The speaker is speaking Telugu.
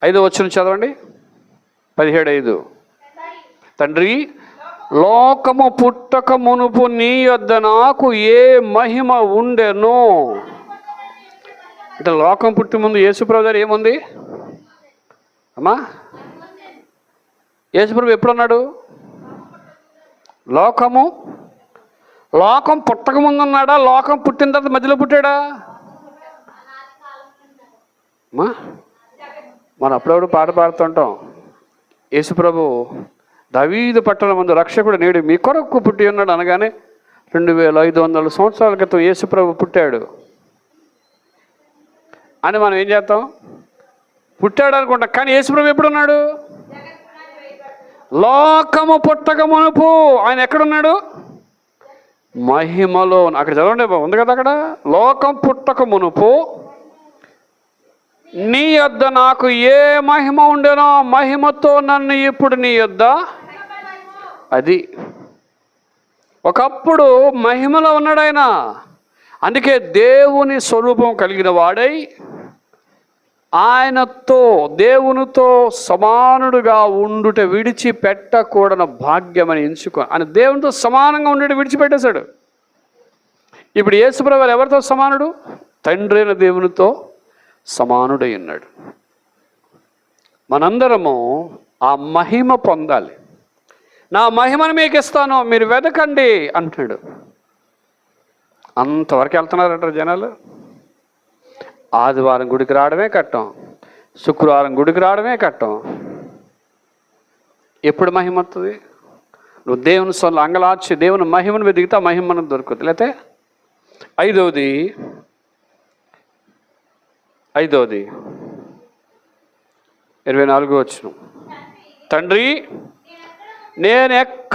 5వ వచనం చదవండి. 17:5. తండ్రి, లోకము పుట్టక మునుపు నీ యొద్ద నాకు ఏ మహిమ ఉండెనో. అంటే లోకం పుట్టి ముందు యేసుప్రభు గారు ఏముంది అమ్మా? యేసుప్రభు ఎప్పుడున్నాడు? లోకం పుట్టక ముందు ఉన్నాడా? లోకం పుట్టిన తర్వాత మధ్యలో పుట్టాడా? అమ్మా, మనం అప్పుడప్పుడు పాట పాడుతుంటాం. యేసుప్రభు దావీదు పట్టణం ముందు రక్షకుడు నేడు మీ కొరకు పుట్టి ఉన్నాడు అనగానే 2500 సంవత్సరాల క్రితం యేసుప్రభు పుట్టాడు అని మనం ఏం చేస్తాం? పుట్టాడు అనుకుంటాం. కానీ యేసుప్రభు ఎప్పుడున్నాడు? లోకము పుట్టక మునుపు ఆయన ఎక్కడున్నాడు? మహిమలో. అక్కడ చదవండి, ఉంది కదా అక్కడ. లోకం పుట్టక మునుపు నీ యొద్ద నాకు ఏ మహిమ ఉండేనో, మహిమతో నన్ను ఇప్పుడు నీ యొద్ద. అది ఒకప్పుడు మహిమలో ఉన్నాడు ఆయన. అందుకే దేవుని స్వరూపం కలిగిన వాడై ఆయనతో, దేవునితో సమానుడుగా ఉండుట విడిచిపెట్టకూడని భాగ్యమని ఎంచుకో. ఆయన దేవునితో సమానంగా ఉండేట విడిచిపెట్టేశాడు. ఇప్పుడు యేసుప్రభు ఎవరితో సమానుడు? తండ్రి అయిన దేవునితో సమానుడై ఉన్నాడు. మనందరము ఆ మహిమ పొందాలి. నా మహిమను మీకు ఇస్తాను, మీరు వెతకండి అంటున్నాడు. అంతవరకు వెళ్తున్నారట జనాలు. ఆదివారం గుడికి రావడమే కట్టం, శుక్రవారం గుడికి రావడమే కట్టం. ఎప్పుడు మహిమ వస్తుంది? నువ్వు దేవుని సొంత అంగలార్చి దేవుని మహిమను వెతికితే ఆ మహిమ మనకు దొరుకుతుంది. లేకపోతే ఐదవది 24వ వచనం. తండ్రి, నేను ఎక్కడ